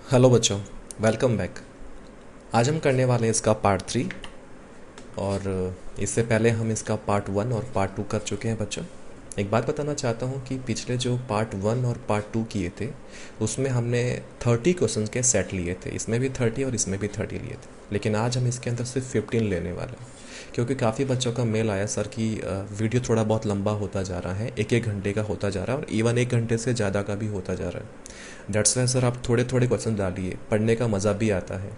Hello बच्चों, welcome back. आज हम करने वाले हैं इसका पार्ट 3। और इससे पहले हम इसका पार्ट 1 और पार्ट 2 कर चुके हैं बच्चों। एक बात बताना चाहता हूँ कि पिछले जो पार्ट 1 और पार्ट 2 किए थे उसमें हमने 30 क्वेश्चन के सेट लिए थे। इसमें भी 30 और इसमें भी 30 लिए थे, लेकिन आज हम इसके अंदर सिर्फ 15 लेने वाले हैं। क्योंकि काफ़ी बच्चों का मेल आया सर कि वीडियो थोड़ा बहुत लंबा होता जा रहा है, एक एक घंटे का होता जा रहा है और इवन 1 घंटे से ज़्यादा का भी होता जा रहा है। दैट्स वाई सर आप थोड़े थोड़े क्वेश्चन डालिए, पढ़ने का मज़ा भी आता है।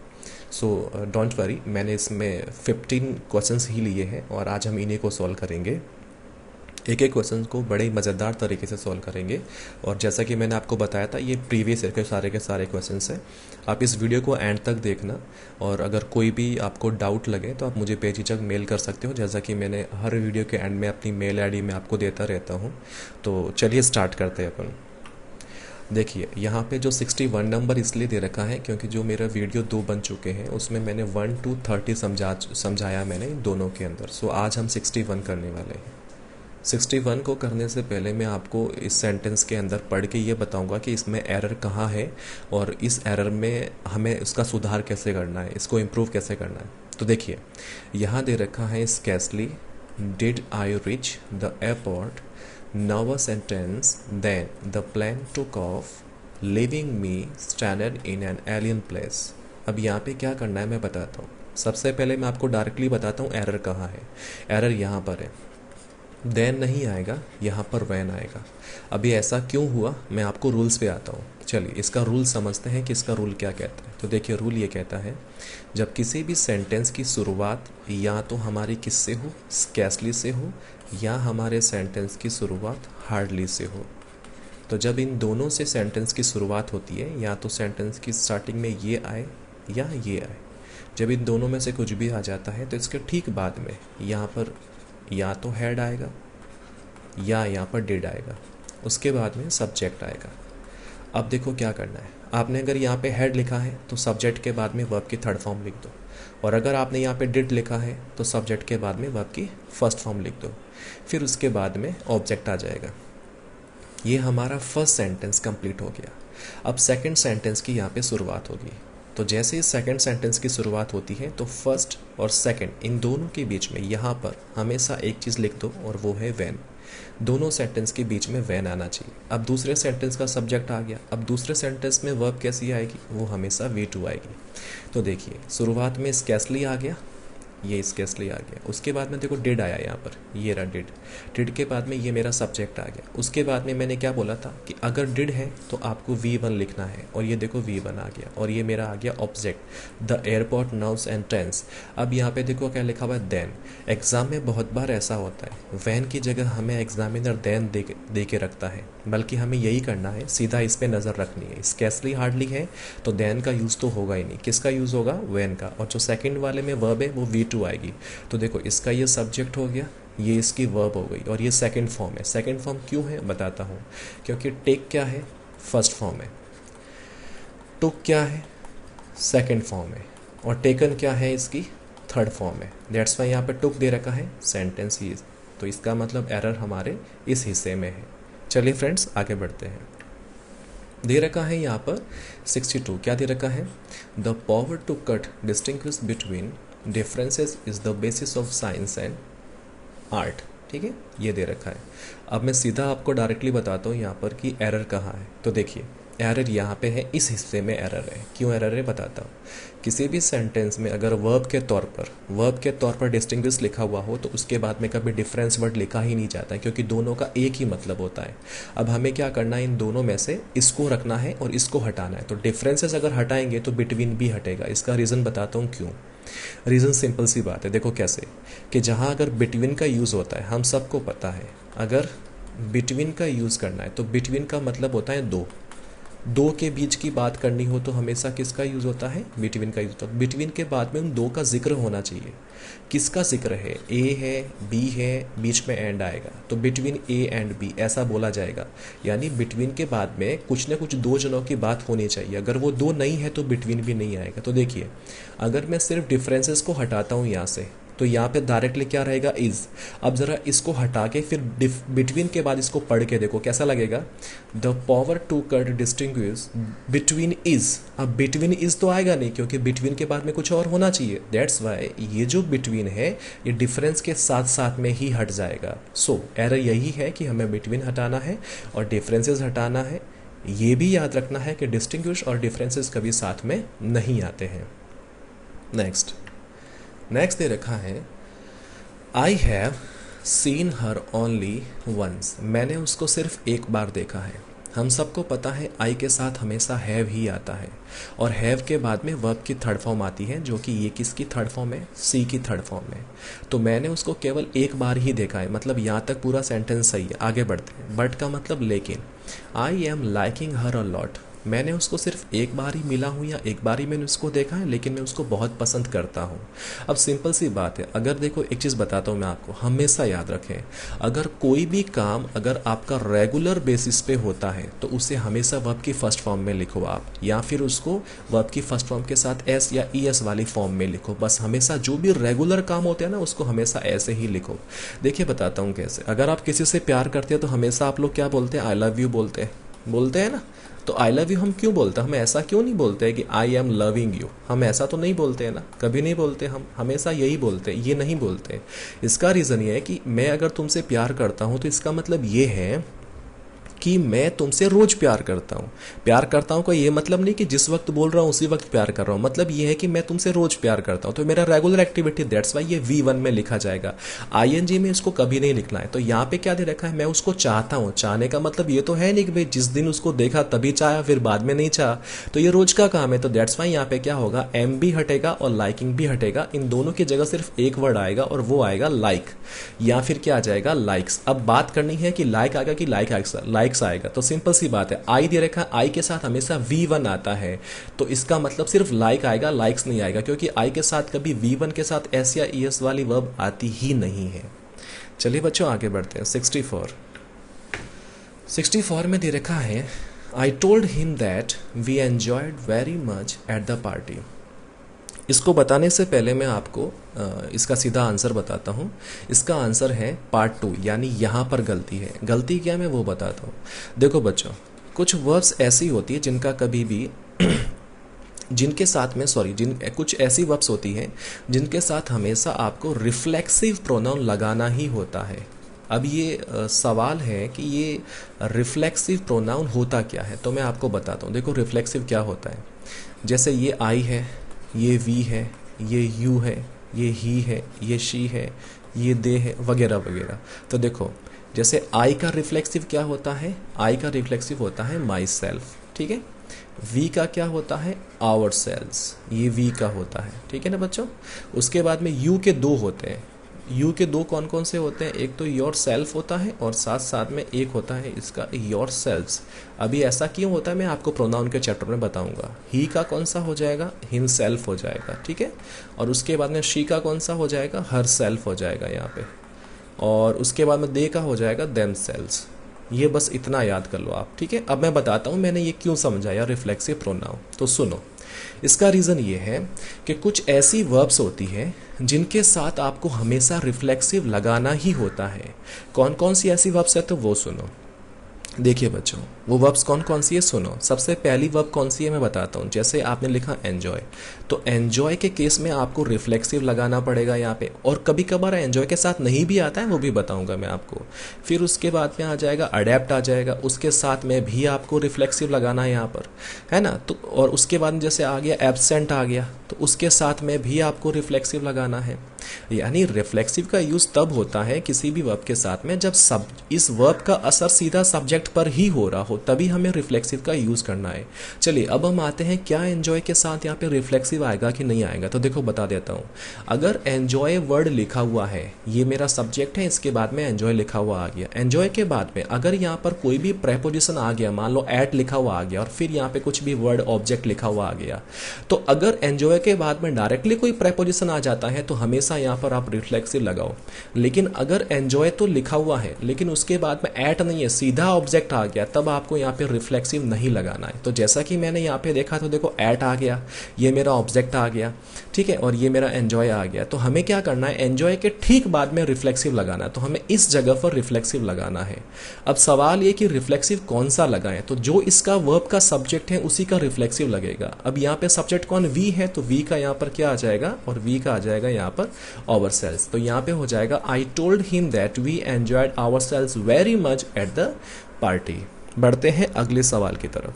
सो डोंट वरी, मैंने इसमें 15 क्वेश्चंस ही लिए हैं और आज हम इन्हीं को सॉल्व करेंगे। एक एक क्वेश्चन को बड़े ही मज़ेदार तरीके से सॉल्व करेंगे। और जैसा कि मैंने आपको बताया था, ये प्रीवियस ईयर के सारे क्वेश्चंस हैं। आप इस वीडियो को एंड तक देखना, और अगर कोई भी आपको डाउट लगे तो आप मुझे बेझिझक मेल कर सकते हो, जैसा कि मैंने हर वीडियो के एंड में अपनी मेल आईडी में आपको देता रहता हूँ। तो चलिए स्टार्ट करते हैं अपन। देखिए यहाँ पे जो 61 नंबर इसलिए दे रखा है क्योंकि जो मेरा वीडियो 2 बन चुके हैं उसमें मैंने 1 to 30 समझाया मैंने इन दोनों के अंदर। सो आज हम 61 करने वाले हैं। 61 को करने से पहले मैं आपको इस सेंटेंस के अंदर पढ़ के ये बताऊंगा कि इसमें एरर कहाँ है और इस एरर में हमें उसका सुधार कैसे करना है, इसको इम्प्रूव कैसे करना है। तो देखिए यहाँ दे रखा है scarcely did I rich the airport, nervous sentence, then the plane took off, leaving me stranded in an alien place। अब यहाँ पे क्या करना है मैं बताता हूँ। सबसे पहले मैं आपको डायरेक्टली बताता हूँ एरर कहाँ है। एरर यहाँ पर है, देन नहीं आएगा, यहाँ पर वैन आएगा। अभी ऐसा क्यों हुआ, मैं आपको रूल्स पे आता हूँ। चलिए इसका रूल समझते हैं कि इसका रूल क्या कहता है। तो देखिए रूल ये कहता है, जब किसी भी सेंटेंस की शुरुआत या तो हमारी किससे हो, स्कैर्सली से हो, या हमारे सेंटेंस की शुरुआत हार्डली से हो। तो जब इन दोनों से सेंटेंस की शुरुआत होती है, या तो सेंटेंस की स्टार्टिंग में ये आए या ये आए, जब इन दोनों में से कुछ भी आ जाता है तो इसके ठीक बाद में यहाँ पर या तो हैड आएगा या यहाँ पर डिड आएगा, उसके बाद में सब्जेक्ट आएगा। अब देखो क्या करना है, आपने अगर यहाँ पे हैड लिखा है तो सब्जेक्ट के बाद में वर्ब की थर्ड फॉर्म लिख दो, और अगर आपने यहाँ पे डिड लिखा है तो सब्जेक्ट के बाद में वर्ब की फर्स्ट फॉर्म लिख दो, फिर उसके बाद में ऑब्जेक्ट आ जाएगा। ये हमारा फर्स्ट सेंटेंस कंप्लीट हो गया। अब सेकंड सेंटेंस की यहाँ पे शुरुआत होगी। तो जैसे ही सेकंड सेंटेंस की शुरुआत होती है तो फर्स्ट और सेकंड इन दोनों के बीच में यहाँ पर हमेशा एक चीज़ लिख दो, और वो है वैन। दोनों सेंटेंस के बीच में वैन आना चाहिए। अब दूसरे सेंटेंस का सब्जेक्ट आ गया, अब दूसरे सेंटेंस में वर्ब कैसी आएगी, वो हमेशा V2 आएगी। तो देखिए शुरुआत में स्कैर्सली आ गया, ये स्कैर्सली आ गया। उसके बाद में देखो डिड आया यहाँ पर, ये रहा डिड। डिड के बाद में ये मेरा सब्जेक्ट आ गया। उसके बाद में मैंने क्या बोला था कि अगर डिड है तो आपको V1 लिखना है, और ये देखो V1 आ गया, और ये मेरा आ गया object the airport nerves and tense. अब यहाँ पे देखो क्या लिखा हुआ है, देन। एग्जाम में बहुत बार ऐसा होता है, वैन की जगह हमें एग्जामिनर देन दे के रखता है, बल्कि हमें यही करना है, सीधा इस पर नज़र रखनी है। स्कैर्सली हार्डली है तो देन का यूज़ तो होगा ही नहीं, किसका यूज़ होगा, वैन का। और जो सेकंड वाले में वर्ब है वो V2 आएगी। तो देखो इसका ये सब्जेक्ट हो गया, ये इसकी वर्ब हो गई, और ये सेकंड फॉर्म है। सेकंड फॉर्म क्यों है बताता हूँ, क्योंकि टेक क्या है, फर्स्ट फॉर्म है, टुक क्या है, सेकंड फॉर्म है, और टेकन क्या है, इसकी थर्ड फॉर्म है। दैट्स वाई यहाँ पे टुक दे रखा है, सेंटेंस ही। तो इसका मतलब एरर हमारे इस हिस्से में है। चलिए फ्रेंड्स आगे बढ़ते हैं। दे रखा है यहाँ पर 62, क्या दे रखा है, the power to cut distinguish between differences is the basis of science and art. ठीक है, ये दे रखा है। अब मैं सीधा आपको डायरेक्टली बताता हूँ यहाँ पर कि एरर कहाँ है। तो देखिए एरर यहाँ पे है, इस हिस्से में एरर है। क्यों एरर है बताता हूँ। किसी भी सेंटेंस में अगर वर्ब के तौर पर डिस्टिंग्विश लिखा हुआ हो तो उसके बाद में कभी डिफरेंस वर्ड लिखा ही नहीं जाता है, क्योंकि दोनों का एक ही मतलब होता है। अब हमें क्या करना है, इन दोनों में से इसको रखना है और इसको हटाना है। तो डिफरेंसेस अगर हटाएंगे तो बिटवीन भी हटेगा। इसका रीज़न बताता हूँ क्यों। रीज़न सिंपल सी बात है, देखो कैसे, कि जहाँ अगर बिटवीन का यूज़ होता है, हम सबको पता है अगर बिटवीन का यूज़ करना है तो बिटवीन का मतलब होता है दो के बीच की बात करनी हो तो हमेशा किसका यूज़ होता है, बिटवीन का यूज़ होता है। बिटवीन के बाद में उन दो का जिक्र होना चाहिए। किसका जिक्र है, ए है, बी है, बीच में एंड आएगा तो बिटवीन ए एंड बी ऐसा बोला जाएगा। यानी बिटवीन के बाद में कुछ ना कुछ दो जनों की बात होनी चाहिए। अगर वो दो नहीं है तो बिटवीन भी नहीं आएगा। तो देखिए अगर मैं सिर्फ डिफरेंसेस को हटाता हूँ यहाँ से तो यहाँ पे डायरेक्टली क्या रहेगा, इज। अब जरा इसको हटा के फिर बिटवीन के बाद इसको पढ़ के देखो कैसा लगेगा। The power to cut distinguish between is. अब बिटवीन इज तो आएगा नहीं, क्योंकि बिटवीन के बाद में कुछ और होना चाहिए। दैट्स वाई ये जो बिटवीन है ये डिफरेंस के साथ साथ में ही हट जाएगा। सो एरर यही है कि हमें बिटवीन हटाना है और डिफरेंसेस हटाना है। ये भी याद रखना है कि डिस्टिंग्विश और डिफरेंसेस कभी साथ में नहीं आते हैं। नेक्स्ट दे रखा है, I have seen her only once. मैंने उसको सिर्फ एक बार देखा है। हम सबको पता है आई के साथ हमेशा हैव ही आता है, और हैव के बाद में वर्ब की थर्ड फॉर्म आती है, जो कि ये किसकी थर्ड फॉर्म है, सी की थर्ड फॉर्म है। तो मैंने उसको केवल एक बार ही देखा है, मतलब यहाँ तक पूरा सेंटेंस सही है। आगे बढ़ते हैं। बट का मतलब लेकिन। I am liking her a lot. मैंने उसको सिर्फ एक बार ही मिला हूँ या एक बार ही मैंने उसको देखा है, लेकिन मैं उसको बहुत पसंद करता हूँ। अब सिंपल सी बात है, अगर देखो एक चीज़ बताता हूँ मैं आपको, हमेशा याद रखें, अगर कोई भी काम अगर आपका रेगुलर बेसिस पे होता है तो उसे हमेशा वर्ब की फर्स्ट फॉर्म में लिखो आप, या फिर उसको वर्ब की फर्स्ट फॉर्म के साथ एस या ई एस वाली फॉर्म में लिखो। बस हमेशा जो भी रेगुलर काम होते हैं ना उसको हमेशा ऐसे ही लिखो। देखिए बताता हूँ कैसे। अगर आप किसी से प्यार करते हैं तो हमेशा आप लोग क्या बोलते हैं, आई लव यू बोलते हैं ना। तो आई लव यू हम क्यों बोलते हैं, हम ऐसा क्यों नहीं बोलते हैं कि आई एम लविंग यू, हम ऐसा तो नहीं बोलते हैं ना, कभी नहीं बोलते। हम हमेशा यही बोलते हैं, ये नहीं बोलते। इसका रीज़न ये है कि मैं अगर तुमसे प्यार करता हूँ तो इसका मतलब ये है कि मैं तुमसे रोज प्यार करता हूँ। प्यार करता हूँ का ये मतलब नहीं कि जिस वक्त बोल रहा हूँ उसी वक्त प्यार कर रहा हूँ, मतलब ये है कि मैं तुमसे रोज प्यार करता हूँ, तो मेरा रेगुलर एक्टिविटी। दैट्स वाई ये V1 में लिखा जाएगा। ING में इसको कभी नहीं लिखना है। तो यहाँ पे क्या दे रखा है, मैं उसको चाहता हूँ। चाहने का मतलब ये तो है नहीं कि भाई जिस दिन उसको देखा तभी चाहा फिर बाद में नहीं चाहा, तो ये रोज का काम है। तो दैट्स वाई यहाँ पे क्या होगा, M भी हटेगा और लाइकिंग भी हटेगा। इन दोनों की जगह सिर्फ एक वर्ड आएगा और वो आएगा लाइक, या फिर क्या आ जाएगा, लाइक्स। अब बात करनी है कि लाइक आएगा कि लाइक्स आएगा। तो सिंपल सी बात है, आई दे रखा है, आई के साथ हमेशा V1 आता है, तो इसका मतलब सिर्फ लाइक आएगा, लाइक्स नहीं आएगा, क्योंकि आई के साथ कभी V1 के साथ एस या ES वाली वर्ब आती ही नहीं है। चलिए बच्चों आगे बढ़ते हैं। 64 में दे रखा है, I told him that we enjoyed very much at the party. इसको बताने से पहले मैं आपको इसका सीधा आंसर बताता हूँ। इसका आंसर है पार्ट 2, यानी यहाँ पर गलती है। गलती क्या मैं वो बताता हूँ। देखो बच्चों, कुछ वर्ब्स ऐसी होती है जिनका कभी भी जिनके साथ में कुछ ऐसी वर्ब्स होती हैं जिनके साथ हमेशा आपको रिफ्लेक्सिव प्रोनाउन लगाना ही होता है। अब ये सवाल है कि ये रिफ्लेक्सिव प्रोनाउन होता क्या है, तो मैं आपको बताता हूँ। देखो रिफ्लेक्सिव क्या होता है, जैसे ये आई है, ये वी है, ये यू है, ये ही है, ये शी है, ये दे है, वगैरह वगैरह। तो देखो जैसे आई का रिफ्लेक्सिव क्या होता है, आई का रिफ्लेक्सिव होता है माई सेल्फ, ठीक है। वी का क्या होता है, आवर सेल्स, ये वी का होता है, ठीक है ना बच्चों। उसके बाद में यू के दो होते हैं। यू के दो कौन कौन से होते हैं, एक तो योर सेल्फ होता है और साथ साथ में एक होता है इसका योर सेल्व्स। अभी ऐसा क्यों होता है मैं आपको प्रोनाउन के चैप्टर में बताऊंगा। ही का कौन सा हो जाएगा, हिम सेल्फ हो जाएगा, ठीक है। और उसके बाद में शी का कौन सा हो जाएगा, हर सेल्फ हो जाएगा यहाँ पे। और उसके बाद में दे का हो जाएगा देम सेल्स। ये बस इतना याद कर लो आप, ठीक है। अब मैं बताता हूँ मैंने ये क्यों समझाया रिफ्लेक्सिव प्रोनाउन। तो सुनो, इसका रीज़न ये है कि कुछ ऐसी वर्ब्स होती है जिनके साथ आपको हमेशा रिफ्लेक्सिव लगाना ही होता है। कौन कौन सी ऐसी वर्ब्स है तो वो सुनो। देखिए बच्चों, वो वर्ब्स कौन कौन सी है सुनो। सबसे पहली वर्ब कौन सी है मैं बताता हूँ। जैसे आपने लिखा एन्जॉय, तो एन्जॉय के केस में आपको रिफ्लेक्सिव लगाना पड़ेगा यहाँ पे, और कभी कभार एन्जॉय के साथ नहीं भी आता है, वो भी बताऊंगा मैं आपको। फिर उसके बाद में आ जाएगा अडेप्ट आ जाएगा, उसके साथ में भी आपको रिफ्लेक्सिव लगाना है यहाँ पर, है ना। तो और उसके बाद जैसे आ गया एब्सेंट आ गया, तो उसके साथ में भी आपको रिफ्लेक्सिव लगाना है। यानी रिफ्लेक्सिव का यूज तब होता है किसी भी वर्ब के साथ में जब इस वर्ब का असर सीधा सब्जेक्ट पर ही हो रहा हो, तभी हमें रिफ्लेक्सिव का यूज करना है। चलिए अब हम आते हैं क्या एंजॉय के साथ यहाँ पे रिफ्लेक्सिव आएगा कि नहीं आएगा। तो देखो बता देता हूँ। अगर एंजॉय वर्ड लिखा हुआ है, ये मेरा सब्जेक्ट है, इसके बाद में एंजॉय लिखा हुआ आ गया। एंजॉय के बाद में अगर यहाँ पर कोई भी प्रेपोजिशन आ गया, मान लो एट लिखा हुआ आ गया और फिर यहाँ पे कुछ भी वर्ड ऑब्जेक्ट लिखा हुआ आ गया, तो अगर एंजॉय के बाद में डायरेक्टली कोई प्रेपोजिशन आ जाता है तो हमेशा हमेशा यहाँ पर आप रिफ्लेक्सिव लगाओ। लेकिन अगर एन्जॉय तो लिखा हुआ है लेकिन उसके बाद में एट नहीं है, सीधा ऑब्जेक्ट आ गया, तब आपको यहाँ पे रिफ्लेक्सिव नहीं लगाना है। तो जैसा कि मैंने यहाँ पे देखा तो देखो एट आ गया, ये मेरा ऑब्जेक्ट आ गया, ठीक है, और ये मेरा एन्जॉय आ गया। तो हमें क्या करना है, एन्जॉय के ठीक बाद में रिफ्लेक्सिव लगाना है। तो हमें इस जगह पर रिफ्लेक्सिव लगाना है। अब सवाल ये कि रिफ्लेक्सिव कौन सा लगाएं, तो जो इसका वर्ब का सब्जेक्ट है उसी का रिफ्लेक्सिव लगेगा। अब यहाँ पे सब्जेक्ट कौन, वी है, तो वी का यहाँ पर क्या आ जाएगा, और वी का आ जाएगा यहाँ पर आवर सेल्स। तो यहाँ पे हो जाएगा I told him that we enjoyed our selves very much at the party. बढ़ते हैं अगले सवाल की तरफ।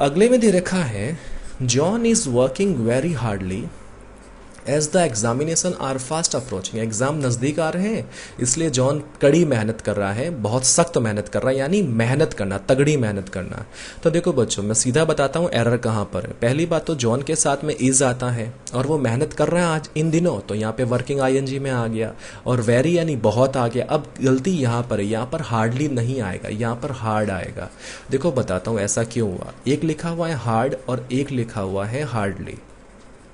अगले में दे रखा है John is working very hardly as the examination are fast approaching. Exam नज़दीक आ रहे हैं इसलिए जॉन कड़ी मेहनत कर रहा है, बहुत सख्त मेहनत कर रहा है, यानी मेहनत करना, तगड़ी मेहनत करना। तो देखो बच्चों, मैं सीधा बताता हूँ एरर कहाँ पर है। पहली बात तो जॉन के साथ में इज आता है और वो मेहनत कर रहा है आज इन दिनों, तो यहाँ पे वर्किंग आईएनजी में आ गया, और वेरी यानी बहुत आ गया। अब गलती यहाँ पर है, यहाँ पर हार्डली नहीं आएगा, यहाँ पर हार्ड आएगा। देखो बताता हूँ ऐसा क्यों हुआ। एक लिखा हुआ है हार्ड और एक लिखा हुआ है हार्डली,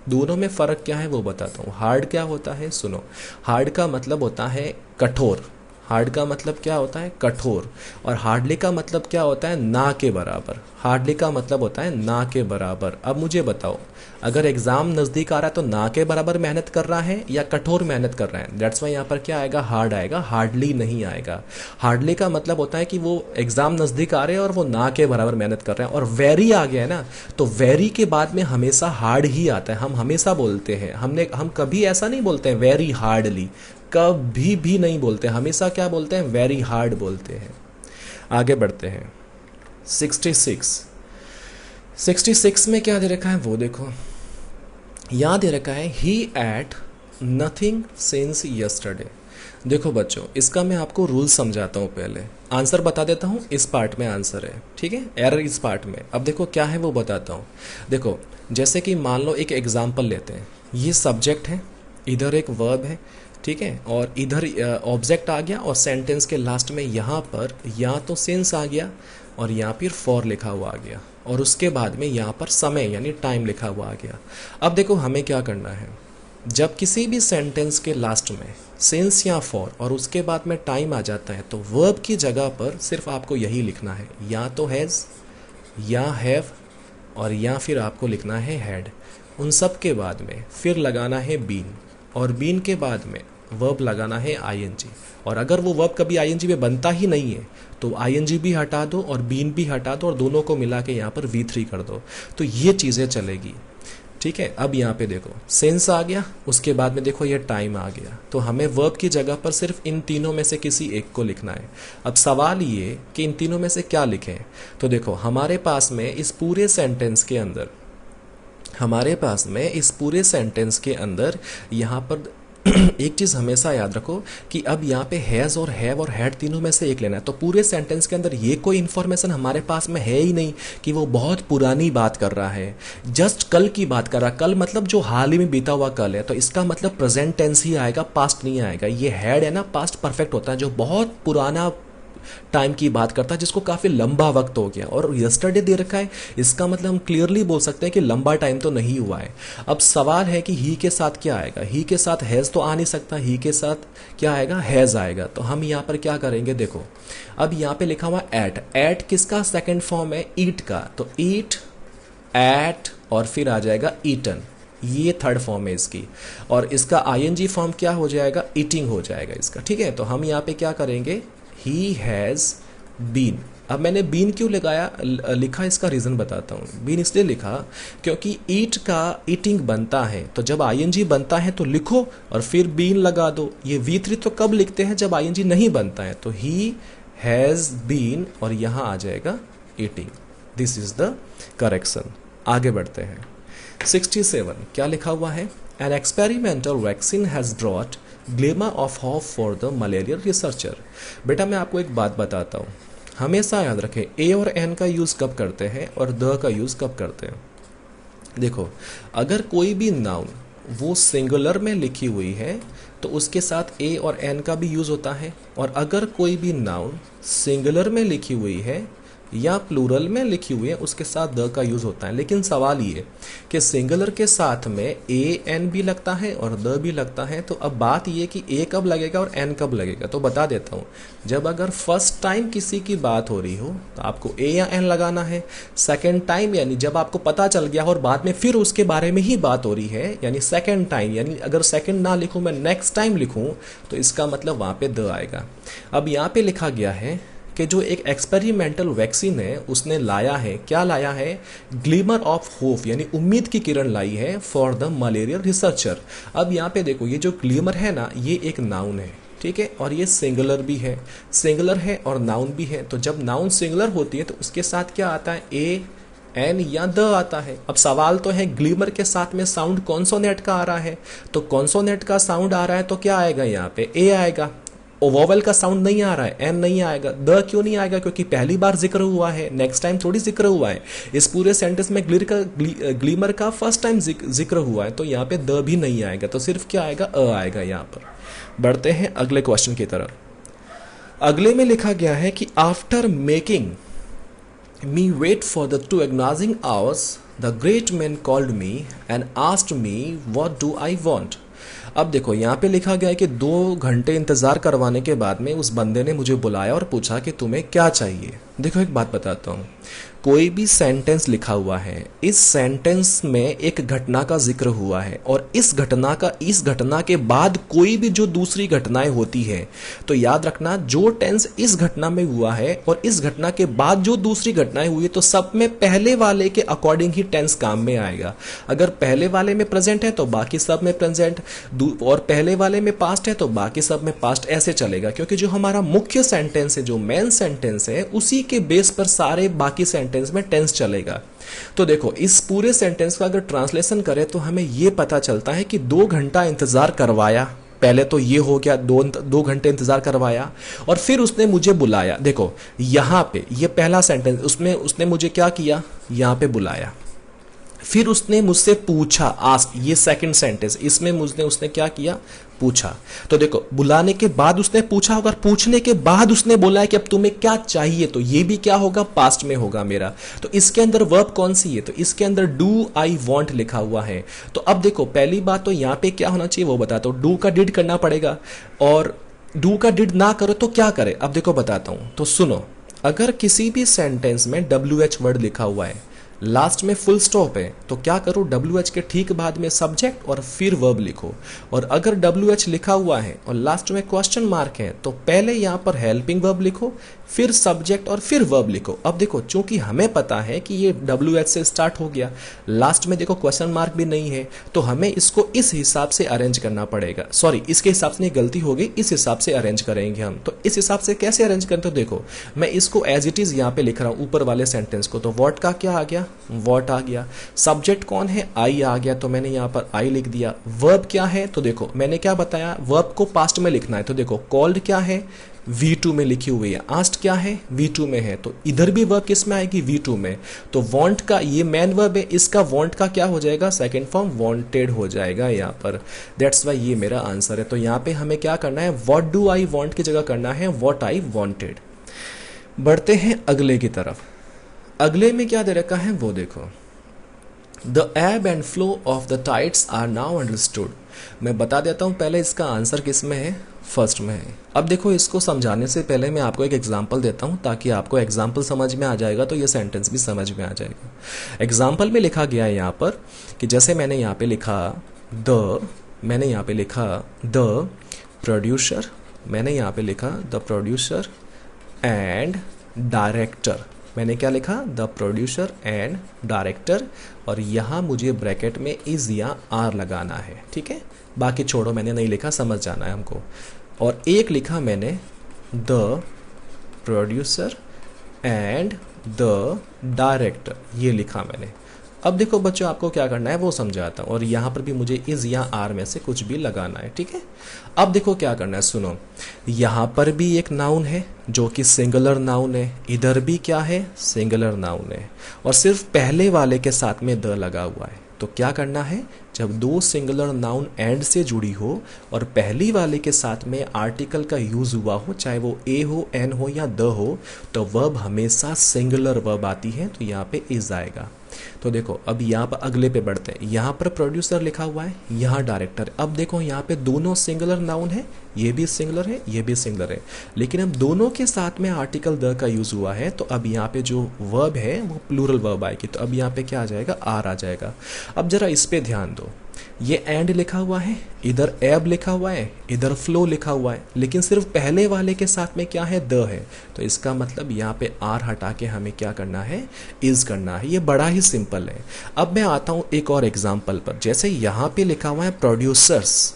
दोनों में फ़र्क क्या है वो बताता हूँ। हार्ड क्या होता है, सुनो। हार्ड का मतलब होता है कठोर, हार्ड का मतलब क्या होता है, कठोर। और हार्डली का मतलब क्या होता है, ना के बराबर। हार्डली का मतलब होता है ना के बराबर। अब मुझे बताओ, अगर एग्जाम नज़दीक आ रहा है तो ना के बराबर मेहनत कर रहा है या कठोर मेहनत कर रहा है, दैट्स वाई यहाँ पर क्या आएगा, हार्ड आएगा, हार्डली नहीं आएगा। हार्डली का मतलब होता है कि वो एग्जाम नज़दीक आ रहे हैं और वो ना के बराबर मेहनत कर रहे हैं। और वेरी आ गया है ना, तो वेरी के बाद में हमेशा हार्ड ही आता है। हम हमेशा बोलते हैं, हम कभी ऐसा नहीं बोलते हैं वेरी हार्डली, कभी भी नहीं बोलते, हमेशा क्या बोलते हैं, वेरी हार्ड बोलते हैं। आगे बढ़ते हैं। 66 में क्या दे रखा है वो देखो, यहाँ दे रखा है ही एट नथिंग सिंस यस्टरडे। देखो बच्चों, इसका मैं आपको रूल समझाता हूँ। पहले आंसर बता देता हूँ, इस पार्ट में आंसर है, ठीक है, एरर इस पार्ट में। अब देखो क्या है वो बताता हूँ। देखो जैसे कि मान लो एक एग्जाम्पल लेते हैं, ये सब्जेक्ट है, इधर एक वर्ब है, ठीक है, और इधर ऑब्जेक्ट आ गया, और सेंटेंस के लास्ट में यहाँ पर या तो सिंस आ गया और यहाँ फिर फॉर लिखा हुआ आ गया, और उसके बाद में यहाँ पर समय यानी टाइम लिखा हुआ आ गया। अब देखो हमें क्या करना है, जब किसी भी सेंटेंस के लास्ट में सिंस या फॉर और उसके बाद में टाइम आ जाता है, तो वर्ब की जगह पर सिर्फ आपको यही लिखना है, या तो हैज़ या हैव और या फिर आपको लिखना है हैड। उन सब के बाद में फिर लगाना है बीन, और बीन के बाद में वर्ब लगाना है आईएनजी। और अगर वो वर्ब कभी आईएनजी में बनता ही नहीं है तो आईएनजी भी हटा दो और बीन भी हटा दो और दोनों को मिला के यहाँ पर V3 कर दो, तो ये चीज़ें चलेगी, ठीक है। अब यहाँ पे देखो सेंस आ गया, उसके बाद में देखो ये टाइम आ गया, तो हमें वर्ब की जगह पर सिर्फ इन तीनों में से किसी एक को लिखना है। अब सवाल ये कि इन तीनों में से क्या लिखें, तो देखो हमारे पास में इस पूरे सेंटेंस के अंदर यहाँ पर एक चीज़ हमेशा याद रखो कि अब यहाँ पे हैज़ और हैव और हैड तीनों में से एक लेना है। तो पूरे सेंटेंस के अंदर ये कोई इन्फॉर्मेशन हमारे पास में है ही नहीं कि वो बहुत पुरानी बात कर रहा है, जस्ट कल की बात कर रहा है। कल मतलब जो हाल ही में बीता हुआ कल है, तो इसका मतलब प्रेजेंट टेंस ही आएगा, पास्ट नहीं आएगा। ये हैड है ना, पास्ट परफेक्ट होता है, जो बहुत पुराना टाइम की बात करता है, जिसको काफ़ी लंबा वक्त हो गया। और यस्टरडे दे रखा है, इसका मतलब हम क्लियरली बोल सकते हैं कि लंबा टाइम तो नहीं हुआ है। अब सवाल है कि ही के साथ क्या आएगा, ही के साथ हैज़ तो आ नहीं सकता, ही के साथ क्या आएगा, हैज़ आएगा। तो हम यहाँ पर क्या करेंगे, देखो अब यहाँ पे लिखा हुआ एट किसका सेकेंड फॉर्म है, ईट का, तो ईट, एट और फिर आ जाएगा ईटन, ये थर्ड फॉर्म है इसकी। और इसका आईएनजी फॉर्म क्या हो जाएगा, ईटिंग हो जाएगा इसका, ठीक है। तो हम यहाँ पे क्या करेंगे, ही हैज़ बीन। अब मैंने बीन क्यों लिखा, इसका रीज़न बताता हूँ। बीन इसलिए लिखा क्योंकि ईट का ईटिंग बनता है, तो जब आईएनजी बनता है तो लिखो और फिर बीन लगा दो। ये V3 तो कब लिखते हैं, जब आईएनजी नहीं बनता है। तो ही हैज़ बीन और यहाँ आ जाएगा eating. This is the correction. आगे बढ़ते हैं। 67 क्या लिखा हुआ है, an experimental vaccine has brought glimmer of hope for the malaria researcher. बेटा मैं आपको एक बात बताता हूँ, हमेशा याद रखें ए और एन का यूज़ कब करते हैं और द का यूज़ कब करते हैं। देखो अगर कोई भी नाउन वो सिंगुलर में लिखी हुई है तो उसके साथ ए और एन का भी यूज़ होता है, और अगर कोई भी नाउन सिंगुलर में लिखी हुई है या प्लूरल में लिखी हुई है उसके साथ द का यूज होता है। लेकिन सवाल ये कि सिंगुलर के साथ में ए एन भी लगता है और द भी लगता है, तो अब बात ये कि ए कब लगेगा और एन कब लगेगा। तो बता देता हूँ, जब अगर फर्स्ट टाइम किसी की बात हो रही हो तो आपको ए या एन लगाना है। सेकेंड टाइम यानी जब आपको पता चल गया और बाद में फिर उसके बारे में ही बात हो रही है, यानी सेकेंड टाइम, यानी अगर सेकेंड ना लिखूँ मैं नेक्स्ट टाइम लिखूँ तो इसका मतलब वहाँ पे द आएगा। अब यहाँ पे लिखा गया है कि जो एक एक्सपेरिमेंटल वैक्सीन है उसने लाया है, क्या लाया है, ग्लिमर ऑफ होप यानी उम्मीद की किरण लाई है फॉर द मलेरिया रिसर्चर। अब यहाँ पे देखो ये जो ग्लिमर है ना ये एक नाउन है, ठीक है, और ये सिंगुलर भी है, सिंगुलर है और नाउन भी है। तो जब नाउन सिंगुलर होती है तो उसके साथ क्या आता है, ए एन या द आता है। अब सवाल तो है ग्लिमर के साथ में साउंड कॉन्सोनेंट का आ रहा है, तो कॉन्सोनेंट का साउंड आ रहा है तो क्या आएगा, यहाँ पे ए आएगा। वोवेल का साउंड नहीं आ रहा है, एन नहीं आएगा। द क्यों नहीं आएगा, क्योंकि पहली बार जिक्र हुआ है, नेक्स्ट टाइम थोड़ी जिक्र हुआ है। इस पूरे सेंटेंस में ग्लिमर का फर्स्ट टाइम जिक्र हुआ है, तो यहाँ पे द भी नहीं आएगा, तो सिर्फ क्या आएगा, अ आएगा यहाँ पर। बढ़ते हैं अगले क्वेश्चन की तरफ। अगले में लिखा गया है कि after making me wait for the 2 agonizing hours the great man called me and asked me what do I want। अब देखो यहाँ पे लिखा गया है कि 2 घंटे इंतजार करवाने के बाद में उस बंदे ने मुझे बुलाया और पूछा कि तुम्हें क्या चाहिए। देखो एक बात बताता हूँ, कोई भी सेंटेंस लिखा हुआ है, इस सेंटेंस में एक घटना का जिक्र हुआ है और इस घटना के बाद कोई भी जो दूसरी घटनाएं होती है, तो याद रखना जो टेंस इस घटना में हुआ है और इस घटना के बाद जो दूसरी घटनाएं हुई तो सब में पहले वाले के अकॉर्डिंग ही टेंस काम में आएगा। अगर पहले वाले में प्रेजेंट है तो बाकी सब में प्रेजेंट, और पहले वाले में पास्ट है तो बाकी सब में पास्ट, ऐसे चलेगा। क्योंकि जो हमारा मुख्य सेंटेंस है, जो मेन सेंटेंस है, उसी के बेस पर सारे बाकी सेंटेंस में टेंस चलेगा। तो देखो इस पूरे सेंटेंस का अगर ट्रांसलेशन करें तो हमें यह पता चलता है कि 2 घंटा इंतजार करवाया, पहले तो ये हो गया, 2 घंटे इंतजार करवाया और फिर उसने मुझे बुलाया। देखो यहां पे ये पहला सेंटेंस, उसमें उसने मुझे क्या किया, यहां पे बुलाया, फिर उसने मुझसे पूछा, आस्क, ये सेकंड सेंटेंस, इसमें उसने क्या किया, पूछा। तो देखो बुलाने के बाद उसने पूछा होगा, पूछने के बाद उसने बोला है कि अब तुम्हें क्या चाहिए, तो ये भी क्या होगा, पास्ट में होगा मेरा। तो इसके अंदर वर्ब कौन सी है, तो इसके अंदर डू आई वॉन्ट लिखा हुआ है। तो अब देखो पहली बात तो यहाँ पे क्या होना चाहिए वो बताता हूँ, डू का डिड करना पड़ेगा, और डू का डिड ना करो तो क्या करे, अब देखो बताता हूँ। तो सुनो, अगर किसी भी सेंटेंस में WH वर्ड लिखा हुआ है, लास्ट में फुल स्टॉप है, तो क्या करो, WH के ठीक बाद में सब्जेक्ट और फिर वर्ब लिखो। और अगर WH लिखा हुआ है और लास्ट में क्वेश्चन मार्क है तो पहले यहां पर हेल्पिंग वर्ब लिखो, फिर सब्जेक्ट और फिर वर्ब लिखो। अब देखो चूंकि हमें पता है कि ये WH से स्टार्ट हो गया, लास्ट में देखो क्वेश्चन मार्क भी नहीं है, तो हमें इसको इस हिसाब से अरेंज करना पड़ेगा। सॉरी, इसके हिसाब से गलती हो गई, इस हिसाब से अरेंज करेंगे हम। तो इस हिसाब से कैसे अरेंज करें, तो देखो मैं इसको एज इट इज यहाँ पे लिख रहा हूँ ऊपर वाले सेंटेंस को। तो वॉट का क्या आ गया, वॉट आ गया। सब्जेक्ट कौन है, आई आ गया, तो मैंने यहाँ पर आई लिख दिया। वर्ब क्या है, तो देखो मैंने क्या बताया, वर्ब को पास्ट में लिखना है। तो देखो कॉल्ड क्या है, V2 में लिखी हुई है। आस्ट क्या है, V2 में है, तो इधर भी वर्ब किस में आएगी, V2 में। तो वांट का ये मेन वर्ब है, इसका वांट का क्या हो जाएगा, सेकंड फॉर्म वांटेड हो जाएगा यहाँ पर। दैट्स वाई ये मेरा आंसर है। तो यहाँ पे हमें क्या करना है, व्हाट डू आई वांट की जगह करना है व्हाट आई वांटेड। बढ़ते हैं अगले की तरफ। अगले में क्या दे रखा है वो देखो, the ebb and flow of the tides are now understood. मैं बता देता हूँ पहले इसका आंसर किस में है, फर्स्ट में है। अब देखो इसको समझाने से पहले मैं आपको एक एग्जांपल देता हूँ, ताकि आपको एग्जांपल समझ में आ जाएगा तो ये सेंटेंस भी समझ में आ जाएगा। एग्जांपल में लिखा गया है यहाँ पर कि जैसे मैंने यहाँ पे लिखा द प्रोड्यूसर, मैंने यहाँ पे लिखा द प्रोड्यूसर एंड डायरेक्टर। मैंने क्या लिखा, द प्रोड्यूसर एंड डायरेक्टर, और यहाँ मुझे ब्रैकेट में इज या आर लगाना है, ठीक है। बाकी छोड़ो, मैंने नहीं लिखा, समझ जाना है हमको। और एक लिखा मैंने the producer and the director, ये लिखा मैंने। अब देखो बच्चों आपको क्या करना है वो समझाता हूँ, और यहाँ पर भी मुझे इज या आर में से कुछ भी लगाना है, ठीक है। अब देखो क्या करना है, सुनो, यहाँ पर भी एक नाउन है जो कि सिंगुलर नाउन है, इधर भी क्या है, सिंगुलर नाउन है, और सिर्फ पहले वाले के साथ में द लगा हुआ है। तो क्या करना है, जब दो सिंगुलर नाउन एंड से जुड़ी हो और पहली वाले के साथ में आर्टिकल का यूज़ हुआ हो, चाहे वो ए हो, एन हो या द हो, तो वर्ब हमेशा सिंगुलर वर्ब आती है, तो यहाँ पे इज आएगा। तो देखो अब यहाँ पर अगले पे बढ़ते हैं। यहाँ पर प्रोड्यूसर लिखा हुआ है, यहाँ डायरेक्टर। अब देखो यहाँ पे दोनों सिंगुलर नाउन है, ये भी सिंगुलर है, ये भी सिंगुलर है, लेकिन अब दोनों के साथ में आर्टिकल द का यूज़ हुआ है, तो अब यहाँ पे जो वर्ब है वो प्लूरल वर्ब आएगी। तो अब यहाँ पे क्या आ जाएगा, आर आ जाएगा। अब जरा इस पे ध्यान दो, ये एंड लिखा हुआ है, इधर एब लिखा हुआ है, इधर फ्लो लिखा हुआ है, लेकिन सिर्फ पहले वाले के साथ में क्या है, द है। तो इसका मतलब यहाँ पे आर हटा के हमें क्या करना है, इज करना है। ये बड़ा ही सिंपल है। अब मैं आता हूँ एक और एग्जाम्पल पर। जैसे यहाँ पे लिखा हुआ है प्रोड्यूसर्स,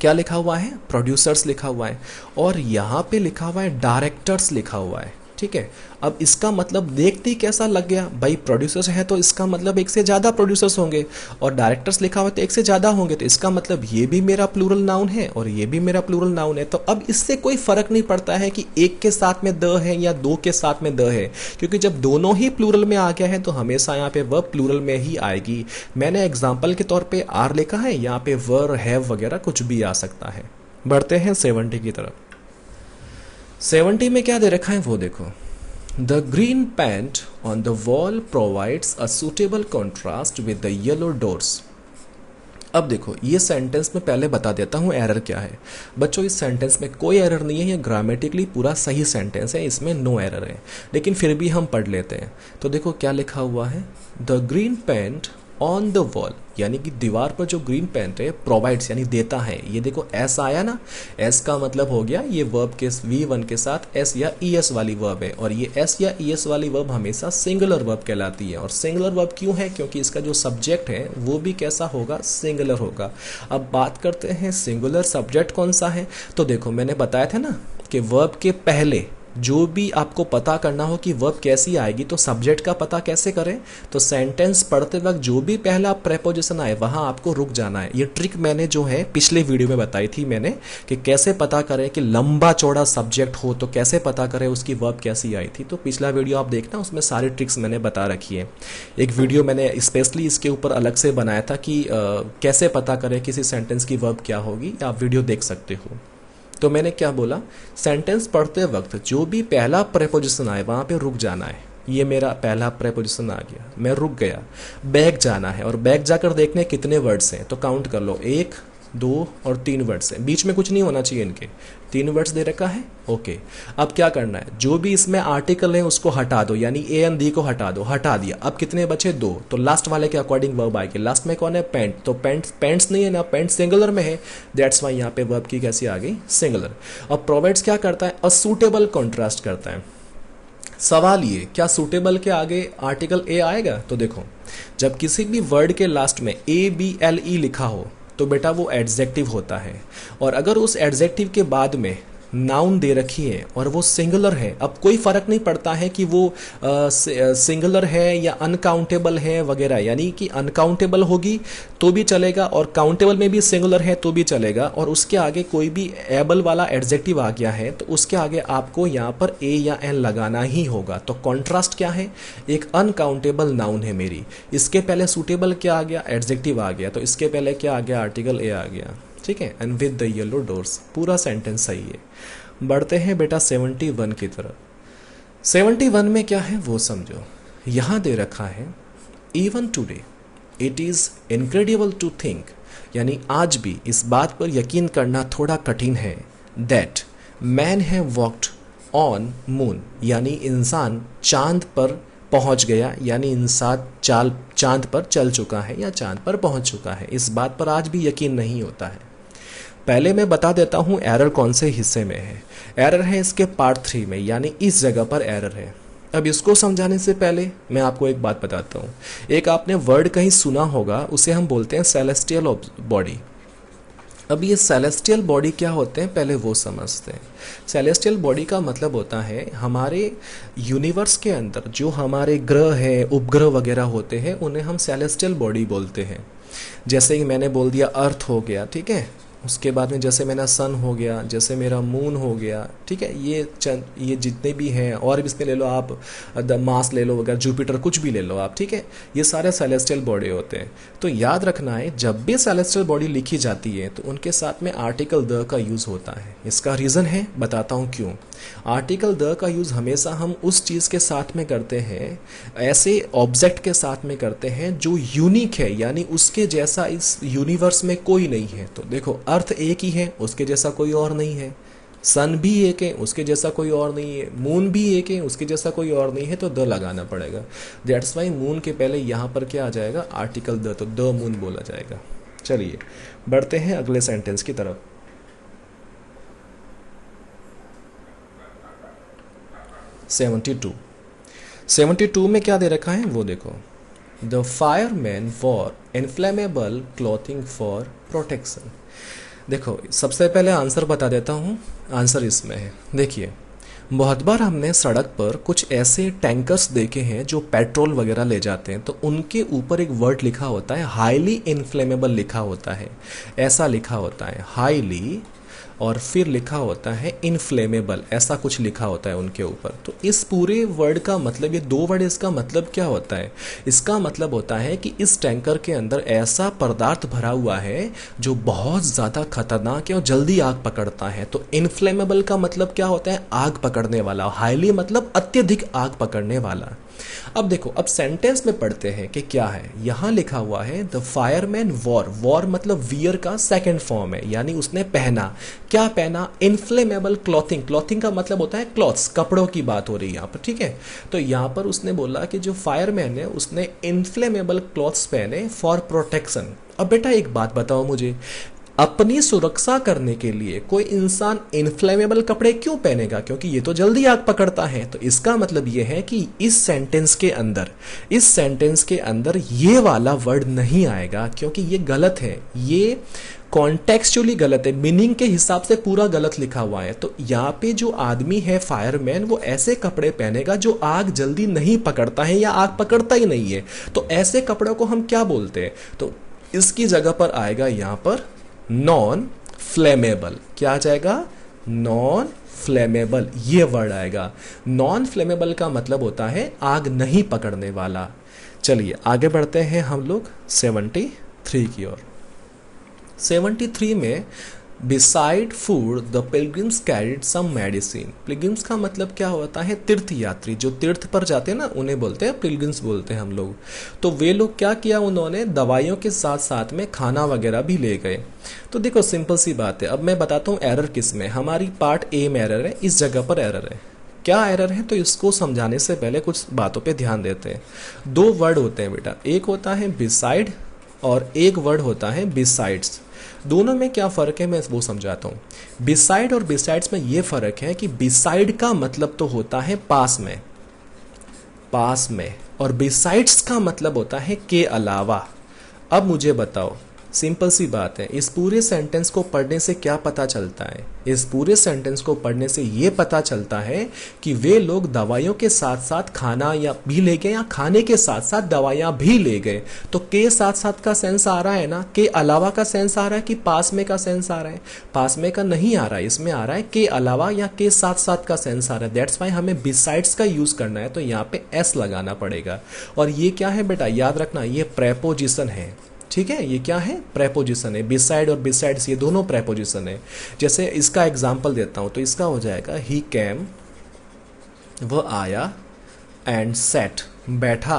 क्या लिखा हुआ है, प्रोड्यूसर्स लिखा हुआ है, और यहाँ पे लिखा हुआ है डायरेक्टर्स लिखा हुआ है, ठीक है। अब इसका मतलब देखते ही कैसा लग गया भाई, प्रोड्यूसर्स है तो इसका मतलब एक से ज़्यादा प्रोड्यूसर्स होंगे, और डायरेक्टर्स लिखा हुआ है तो एक से ज़्यादा होंगे, तो इसका मतलब ये भी मेरा प्लूरल नाउन है और ये भी मेरा प्लूरल नाउन है। तो अब इससे कोई फ़र्क नहीं पड़ता है कि एक के साथ में द है या दो के साथ में द है, क्योंकि जब दोनों ही प्लूरल में आ गया है तो हमेशा यहाँ पे वर्ब प्लूरल में ही आएगी। मैंने एग्जाम्पल के तौर पर आर लिखा है, यहाँ पे वर, हैव वगैरह कुछ भी आ सकता है। बढ़ते हैं 70 की तरफ। 70 में क्या दे रखा है वो देखो, The green paint on the wall provides a suitable contrast with the yellow doors. अब देखो ये सेंटेंस में पहले बता देता हूँ एरर क्या है। बच्चों इस सेंटेंस में कोई एरर नहीं है, ये ग्रामेटिकली पूरा सही सेंटेंस है, इसमें नो एरर है, लेकिन फिर भी हम पढ़ लेते हैं। तो देखो क्या लिखा हुआ है, the green paint on the wall, यानी कि दीवार पर जो ग्रीन पेंट है, प्रोवाइड्स यानी देता है। ये देखो एस आया ना, एस का मतलब हो गया ये वर्ब के V1 के साथ एस या ES वाली वर्ब है, और ये एस या ES वाली वर्ब हमेशा सिंगुलर वर्ब कहलाती है। और सिंगुलर वर्ब क्यों है, क्योंकि इसका जो सब्जेक्ट है वो भी कैसा होगा, सिंगुलर होगा। अब बात करते हैं सिंगुलर सब्जेक्ट कौन सा है। तो देखो मैंने बताया था ना कि वर्ब के पहले जो भी आपको पता करना हो कि वर्ब कैसी आएगी, तो सब्जेक्ट का पता कैसे करें, तो सेंटेंस पढ़ते वक्त जो भी पहला प्रेपोजिशन आए वहां आपको रुक जाना है। ये ट्रिक मैंने जो है पिछले वीडियो में बताई थी मैंने, कि कैसे पता करें कि लंबा चौड़ा सब्जेक्ट हो तो कैसे पता करें उसकी वर्ब कैसी आई थी। तो पिछला वीडियो आप देखना, उसमें सारी ट्रिक्स मैंने बता रखी है। एक वीडियो मैंने स्पेशली इसके ऊपर अलग से बनाया था कि कैसे पता करें किसी सेंटेंस की वर्ब क्या होगी, आप वीडियो देख सकते हो। तो मैंने क्या बोला, सेंटेंस पढ़ते वक्त जो भी पहला प्रेपोजिशन आए वहाँ पे रुक जाना है। ये मेरा पहला प्रेपोजिशन आ गया, मैं रुक गया। बैक जाना है, और बैक जाकर देखने कितने वर्ड्स हैं, तो काउंट कर लो, 1, 2 और 3 वर्ड्स हैं, बीच में कुछ नहीं होना चाहिए इनके। 3 वर्ड्स दे रखा है, ओके। अब क्या करना है, जो भी इसमें आर्टिकल है उसको हटा दो, यानी ए एन दी को हटा दो, हटा दिया। अब कितने बचे, 2, तो लास्ट वाले के अकॉर्डिंग वर्ब आएगी। लास्ट में कौन है, पेंट, तो पेंट्स नहीं है ना, पेंट सिंगुलर में है, दैट्स वाई यहाँ पे वर्ब की कैसी आ गई, सिंगुलर। अब प्रोवाइड्स क्या करता है, अ सूटेबल कॉन्ट्रास्ट करता है। सवाल ये, क्या सूटेबल के आगे आर्टिकल ए आएगा, तो देखो जब किसी भी वर्ड के लास्ट में ABLE लिखा हो तो बेटा वो एडजेक्टिव होता है, और अगर उस एडजेक्टिव के बाद में नाउन दे रखी है और वो सिंगुलर है, अब कोई फ़र्क नहीं पड़ता है कि वो सिंगुलर है या अनकाउंटेबल है वगैरह, यानी कि अनकाउंटेबल होगी तो भी चलेगा और काउंटेबल में भी सिंगुलर है तो भी चलेगा, और उसके आगे कोई भी एबल वाला एडजेक्टिव आ गया है तो उसके आगे आपको यहाँ पर ए या एन लगाना ही होगा। तो कॉन्ट्रास्ट क्या है, एक अनकाउंटेबल नाउन है मेरी, इसके पहले सूटेबल क्या आ गया, एडजेक्टिव आ गया, तो इसके पहले क्या आ गया, आर्टिकल ए आ गया, ठीक है। And with the yellow doors, पूरा सेंटेंस सही है। बढ़ते हैं बेटा 71 की तरफ। 71 में क्या है वो समझो, यहाँ दे रखा है, even today it is incredible to think, यानी आज भी इस बात पर यकीन करना थोड़ा कठिन है, that man have walked on moon, यानी इंसान चांद पर पहुंच गया, यानी इंसान चांद पर चल चुका है या चांद पर पहुंच चुका है। इस बात पर आज भी यकीन नहीं होता है। पहले मैं बता देता हूं एरर कौन से हिस्से में है। एरर है इसके पार्ट 3 में, यानी इस जगह पर एरर है। अब इसको समझाने से पहले मैं आपको एक बात बताता हूं। एक आपने वर्ड कहीं सुना होगा, उसे हम बोलते हैं सेलेस्टियल बॉडी। अब ये सेलेस्टियल बॉडी क्या होते हैं पहले वो समझते हैं। सेलेस्टियल बॉडी का मतलब होता है हमारे यूनिवर्स के अंदर जो हमारे ग्रह है, उपग्रह वगैरह होते हैं, उन्हें हम सेलेस्टियल बॉडी बोलते हैं। जैसे कि मैंने बोल दिया अर्थ हो गया, ठीक है, उसके बाद में जैसे मेरा सन हो गया, जैसे मेरा मून हो गया, ठीक है, ये जितने भी हैं, और भी इसमें ले लो आप, द मास ले लो, अगर जुपिटर कुछ भी ले लो आप, ठीक है, ये सारे सेलेस्टियल बॉडी होते हैं। तो याद रखना है जब भी सेलेस्टियल बॉडी लिखी जाती है तो उनके साथ में आर्टिकल द का यूज़ होता है। इसका रीज़न है, बताता हूँ क्यों। आर्टिकल द का यूज़ हमेशा हम उस चीज़ के साथ में करते हैं, ऐसे ऑब्जेक्ट के साथ में करते हैं जो यूनिक है, यानी उसके जैसा इस यूनिवर्स में कोई नहीं है। तो देखो, अर्थ एक ही है, उसके जैसा कोई और नहीं है, सन भी एक है, उसके जैसा कोई और नहीं है, मून भी एक है, उसके जैसा कोई और नहीं है, तो द लगाना पड़ेगा। दैट्स वाई मून के पहले यहाँ पर क्या आ जाएगा, आर्टिकल द, तो द मून बोला जाएगा। चलिए बढ़ते हैं अगले सेंटेंस की तरफ। 72 में क्या दे रखा है वो देखो। The fireman war inflammable clothing for protection. देखो सबसे पहले आंसर बता देता हूँ, आंसर इसमें है। देखिए, बहुत बार हमने सड़क पर कुछ ऐसे टैंकर्स देखे हैं जो पेट्रोल वगैरह ले जाते हैं, तो उनके ऊपर एक वर्ड लिखा होता है, हाईली इन्फ्लेमेबल लिखा होता है, ऐसा लिखा होता है हाईली, और फिर लिखा होता है इनफ्लेमेबल, ऐसा कुछ लिखा होता है उनके ऊपर। तो इस पूरे वर्ड का मतलब, ये दो वर्ड, इसका मतलब क्या होता है? इसका मतलब होता है कि इस टैंकर के अंदर ऐसा पदार्थ भरा हुआ है जो बहुत ज़्यादा खतरनाक है और जल्दी आग पकड़ता है। तो इनफ्लेमेबल का मतलब क्या होता है? आग पकड़ने वाला। हाईली मतलब अत्यधिक आग पकड़ने वाला। अब देखो, अब सेंटेंस में पढ़ते हैं कि क्या है। यहां लिखा हुआ है द फायरमैन वॉर, वॉर मतलब वियर का सेकंड फॉर्म है, यानी उसने पहना। क्या पहना? Inflammable clothing. क्लॉथिंग का मतलब होता है क्लॉथ्स, कपड़ों की बात हो रही है यहाँ पर, ठीक है। तो यहाँ पर उसने बोला कि जो फायरमैन है उसने इनफ्लेमेबल क्लॉथ्स पहने फॉर प्रोटेक्शन। अब बेटा एक बात बताओ मुझे, अपनी सुरक्षा करने के लिए कोई इंसान इनफ्लेमेबल कपड़े क्यों पहनेगा? क्योंकि ये तो जल्दी आग पकड़ता है। तो इसका मतलब ये है कि इस सेंटेंस के अंदर ये वाला वर्ड नहीं आएगा, क्योंकि ये गलत है, ये कॉन्टेक्चुअली गलत है, मीनिंग के हिसाब से पूरा गलत लिखा हुआ है। तो यहाँ पे जो आदमी है फायरमैन, वो ऐसे कपड़े पहनेगा जो आग जल्दी नहीं पकड़ता है या आग पकड़ता ही नहीं है। तो ऐसे कपड़ों को हम क्या बोलते हैं? तो इसकी जगह पर आएगा यहाँ पर नॉन फ्लेमेबल। क्या आ जाएगा? नॉन फ्लेमेबल, ये वर्ड आएगा। नॉन फ्लेमेबल का मतलब होता है आग नहीं पकड़ने वाला। चलिए आगे बढ़ते हैं हम लोग 73 की ओर। 73 में beside food the pilgrims carried some medicine. Pilgrims का मतलब क्या होता है? तीर्थ यात्री, जो तीर्थ पर जाते हैं ना, उन्हें बोलते हैं पिलग्रिम्स बोलते हैं हम लोग। तो वे लोग क्या किया, उन्होंने दवाइयों के साथ साथ में खाना वगैरह भी ले गए। तो देखो सिंपल सी बात है। अब मैं बताता हूँ एरर किस में। हमारी पार्ट ए में एरर है, इस जगह पर एरर है। क्या एरर है? तो इसको समझाने से पहले कुछ बातों पे ध्यान देते हैं। दो वर्ड होते हैं बेटा, एक होता है बिसाइड और एक वर्ड होता है बिसाइड्स। दोनों में क्या फ़र्क है मैं वो समझाता हूँ। बिसाइड और बिसाइड्स में ये फ़र्क है कि बिसाइड का मतलब तो होता है पास में, पास में, और बिसाइड्स का मतलब होता है के अलावा। अब मुझे बताओ, सिंपल सी बात है, इस पूरे सेंटेंस को पढ़ने से क्या पता चलता है? इस पूरे सेंटेंस को पढ़ने से ये पता चलता है कि वे लोग दवाइयों के साथ साथ खाना या भी ले गए या खाने के साथ साथ दवाइयाँ भी ले गए। तो के साथ साथ का सेंस आ रहा है ना, के अलावा का सेंस आ रहा है कि पास में का सेंस आ रहा है? पास में का नहीं आ रहा है, इसमें आ रहा है के अलावा या के साथ साथ का सेंस आ रहा है। दैट्स वाई हमें बिसाइड्स का यूज़ करना है, तो यहाँ पे एस लगाना पड़ेगा। और ये क्या है बेटा, याद रखना, ये प्रेपोजिशन है, ठीक है। ये क्या है? प्रेपोजिशन है। बिसाइड और बिसाइड्स ये दोनों प्रेपोजिशन है। जैसे इसका एग्जांपल देता हूं, तो इसका हो जाएगा ही कैम, वह आया, एंड सेट, बैठा,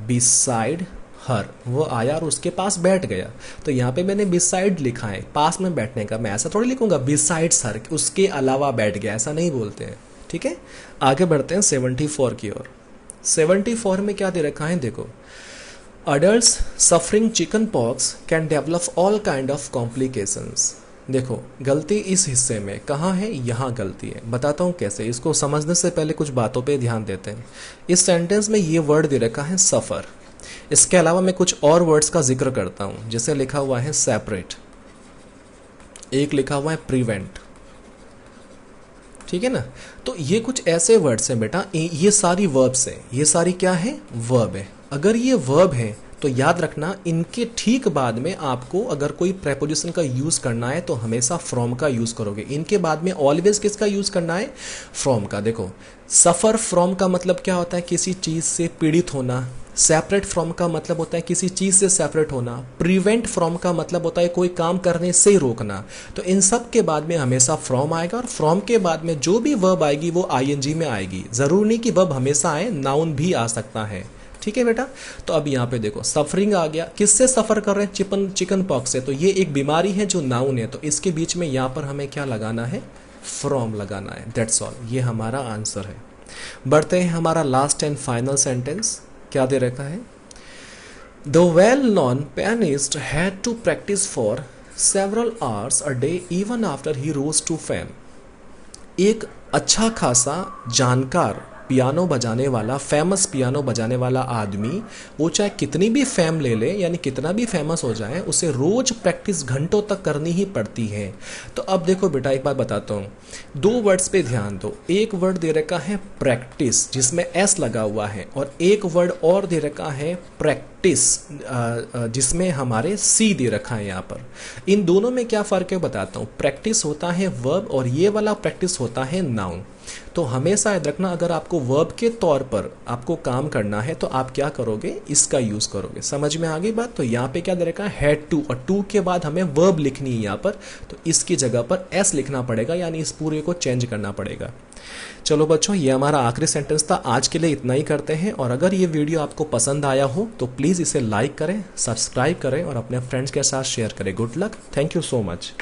बिसाइड हर, वो आया और उसके पास बैठ गया। तो यहाँ पे मैंने बिसाइड लिखा है, पास में बैठने का। मैं ऐसा थोड़ी लिखूंगा बिसाइड्स हर, उसके अलावा बैठ गया, ऐसा नहीं बोलते हैं, ठीक है। आगे बढ़ते हैं 74 की ओर। 74 में क्या दे रखा है देखो। Adults suffering chicken pox can develop all kind of complications. देखो गलती इस हिस्से में कहाँ है? यहाँ गलती है। बताता हूँ कैसे। इसको समझने से पहले कुछ बातों पे ध्यान देते हैं। इस सेंटेंस में ये वर्ड दे रखा है सफ़र। इसके अलावा मैं कुछ और वर्ड्स का जिक्र करता हूँ। जैसे लिखा हुआ है सेपरेट, एक लिखा हुआ है प्रिवेंट, ठीक है ना। तो ये कुछ ऐसे वर्ड्स हैं बेटा, ये सारी वर्ब्स हैं। ये सारी क्या है? वर्ब है। अगर ये वर्ब है तो याद रखना इनके ठीक बाद में आपको अगर कोई प्रेपोजिशन का यूज़ करना है तो हमेशा फ्रॉम का यूज़ करोगे। इनके बाद में ऑलवेज किसका यूज़ करना है? फ्रॉम का। देखो सफ़र फ्रॉम का मतलब क्या होता है? किसी चीज़ से पीड़ित होना। सेपरेट फ्रॉम का मतलब होता है किसी चीज़ से सेपरेट होना। प्रिवेंट फ्रॉम का मतलब होता है कोई काम करने से रोकना। तो इन सब के बाद में हमेशा फ्रॉम आएगा और फ्रॉम के बाद में जो भी वर्ब आएगी वो आईएनजी में आएगी। ज़रूर नहीं कि वर्ब हमेशा आए, नाउन भी आ सकता है। ठीक है बेटा। तो अब यहाँ पे देखो सफरिंग आ गया, किससे सफ़र कर रहे हैं? चिकन पॉक्स से। तो ये एक बीमारी है जो नाउन है, तो इसके बीच में यहाँ पर हमें क्या लगाना है? फ्रॉम लगाना है। दैट्स ऑल, ये हमारा आंसर है। बढ़ते हैं हमारा लास्ट एंड फाइनल सेंटेंस। क्या दे रखा है? The well known pianist had to practice for several hours a day even after he rose to fame. एक अच्छा खासा जानकार पियानो बजाने वाला, फेमस पियानो बजाने वाला आदमी, वो चाहे कितनी भी फेम ले ले, यानी कितना भी फेमस हो जाए, उसे रोज प्रैक्टिस घंटों तक करनी ही पड़ती है। तो अब देखो बेटा एक बात बताता हूँ, दो वर्ड्स पे ध्यान दो। एक वर्ड दे रखा है प्रैक्टिस जिसमें एस लगा हुआ है, और एक वर्ड और दे रखा है प्रैक्टिस जिसमें हमारे सी दे रखा है यहाँ पर। इन दोनों में क्या फ़र्क है बताता हूँ। प्रैक्टिस होता है वर्ब और ये वाला प्रैक्टिस होता है नाउन। तो हमेशा याद रखना अगर आपको वर्ब के तौर पर आपको काम करना है तो आप क्या करोगे? इसका यूज़ करोगे। समझ में आ गई बात? तो यहाँ पे क्या दे रखा है? हैड टू, और टू के बाद हमें वर्ब लिखनी है यहाँ पर, तो इसकी जगह पर एस लिखना पड़ेगा, यानी इस पूरे को चेंज करना पड़ेगा। चलो बच्चों, ये हमारा आखिरी सेंटेंस था। आज के लिए इतना ही करते हैं, और अगर ये वीडियो आपको पसंद आया हो तो प्लीज़ इसे लाइक करें, सब्सक्राइब करें और अपने फ्रेंड्स के साथ शेयर करें। Good luck, thank you so much.